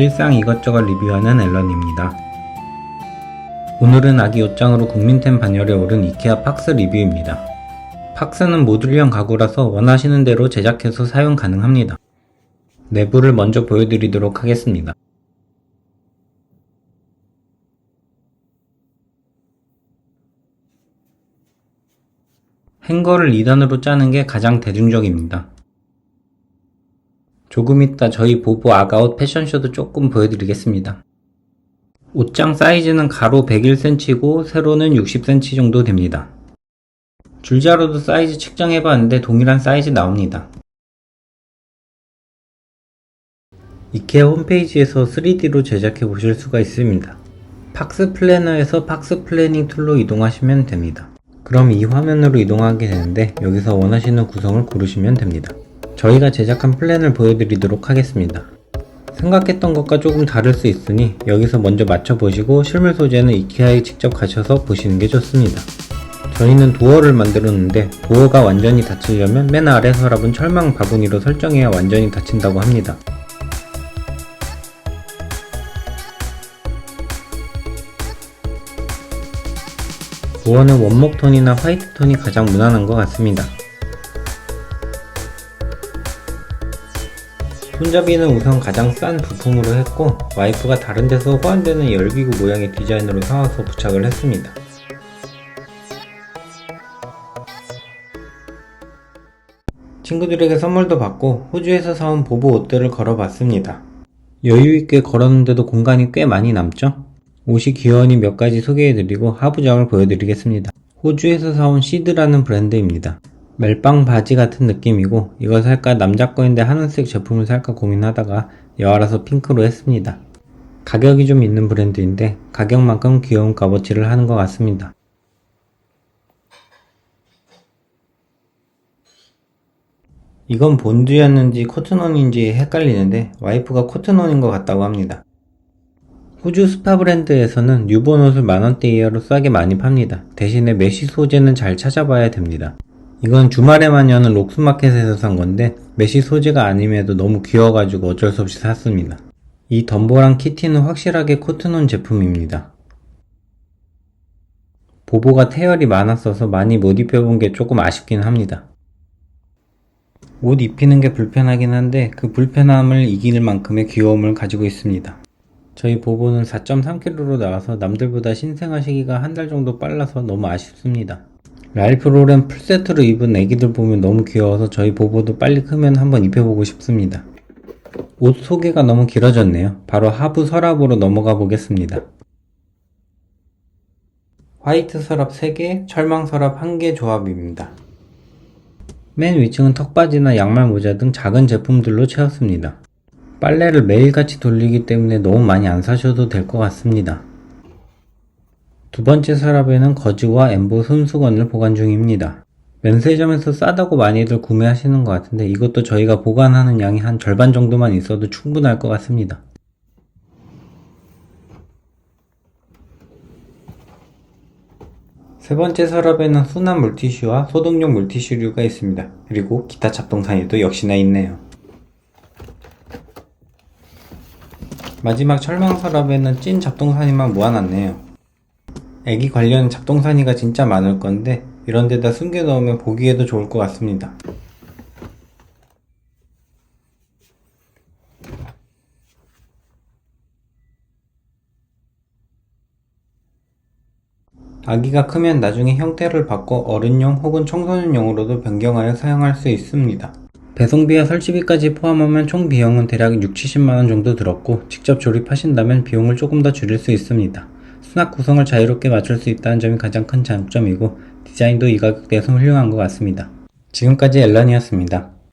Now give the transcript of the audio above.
일상 이것저것 리뷰하는 앨런입니다. 오늘은 아기 옷장으로 국민템 반열에 오른 이케아 팍스 리뷰입니다. 팍스는 모듈형 가구라서 원하시는 대로 제작해서 사용 가능합니다. 내부를 먼저 보여드리도록 하겠습니다. 행거를 2단으로 짜는 게 가장 대중적입니다. 조금 이따 저희 보보 아가옷 패션쇼도 조금 보여드리겠습니다. 옷장 사이즈는 가로 101cm고 세로는 60cm 정도 됩니다. 줄자로도 사이즈 측정해봤는데 동일한 사이즈 나옵니다. 이케아 홈페이지에서 3D로 제작해 보실 수가 있습니다. 팍스 플래너에서 팍스 플래닝 툴로 이동하시면 됩니다. 그럼 이 화면으로 이동하게 되는데 여기서 원하시는 구성을 고르시면 됩니다. 저희가 제작한 플랜을 보여드리도록 하겠습니다. 생각했던 것과 조금 다를 수 있으니 여기서 먼저 맞춰보시고 실물 소재는 이케아에 직접 가셔서 보시는 게 좋습니다. 저희는 도어를 만들었는데 도어가 완전히 닫히려면 맨 아래 서랍은 철망 바구니로 설정해야 완전히 닫힌다고 합니다. 도어는 원목 톤이나 화이트 톤이 가장 무난한 것 같습니다. 손잡이는 우선 가장 싼 부품으로 했고 와이프가 다른 데서 호환되는 열기구 모양의 디자인으로 사와서 부착을 했습니다. 친구들에게 선물도 받고 호주에서 사온 보보 옷들을 걸어봤습니다. 여유있게 걸었는데도 공간이 꽤 많이 남죠? 옷이 귀여우니 몇 가지 소개해드리고 하부장을 보여드리겠습니다. 호주에서 사온 시드라는 브랜드입니다. 멜빵 바지 같은 느낌이고 이걸 살까 남자 거인데 하늘색 제품을 살까 고민하다가 여아라서 핑크로 했습니다. 가격이 좀 있는 브랜드인데 가격만큼 귀여운 값어치를 하는 것 같습니다. 이건 본드였는지 코트논인지 헷갈리는데 와이프가 코트논인 것 같다고 합니다. 호주 스파 브랜드에서는 뉴본 옷을 만원대 이하로 싸게 많이 팝니다. 대신에 메쉬 소재는 잘 찾아봐야 됩니다. 이건 주말에만 여는 록스마켓에서 산 건데 메쉬 소재가 아님에도 너무 귀여워가지고 어쩔 수 없이 샀습니다. 이 덤보랑 키티는 확실하게 코트논 제품입니다. 보보가 태열이 많았어서 많이 못 입혀본 게 조금 아쉽긴 합니다. 옷 입히는 게 불편하긴 한데 그 불편함을 이길 만큼의 귀여움을 가지고 있습니다. 저희 보보는 4.3kg로 나와서 남들보다 신생아 시기가 한 달 정도 빨라서 너무 아쉽습니다. 랄프 로렌 풀세트로 입은 애기들 보면 너무 귀여워서 저희 보보도 빨리 크면 한번 입혀보고 싶습니다. 옷 소개가 너무 길어졌네요. 바로 하부 서랍으로 넘어가 보겠습니다. 화이트 서랍 3개, 철망 서랍 1개 조합입니다. 맨 위층은 턱바지나 양말 모자 등 작은 제품들로 채웠습니다. 빨래를 매일같이 돌리기 때문에 너무 많이 안 사셔도 될 것 같습니다. 두 번째 서랍에는 거즈와 엠보 손수건을 보관 중입니다. 면세점에서 싸다고 많이들 구매하시는 것 같은데 이것도 저희가 보관하는 양이 한 절반 정도만 있어도 충분할 것 같습니다. 세 번째 서랍에는 수납 물티슈와 소독용 물티슈류가 있습니다. 그리고 기타 잡동사니도 역시나 있네요. 마지막 철망 서랍에는 찐 잡동사니만 모아놨네요. 애기 관련 잡동사니가 진짜 많을 건데 이런 데다 숨겨 넣으면 보기에도 좋을 것 같습니다. 아기가 크면 나중에 형태를 바꿔 어른용 혹은 청소년용으로도 변경하여 사용할 수 있습니다. 배송비와 설치비까지 포함하면 총 비용은 대략 6-70만원 정도 들었고 직접 조립하신다면 비용을 조금 더 줄일 수 있습니다. 수납 구성을 자유롭게 맞출 수 있다는 점이 가장 큰 장점이고 디자인도 이 가격대에서 훌륭한 것 같습니다. 지금까지 앨런이었습니다.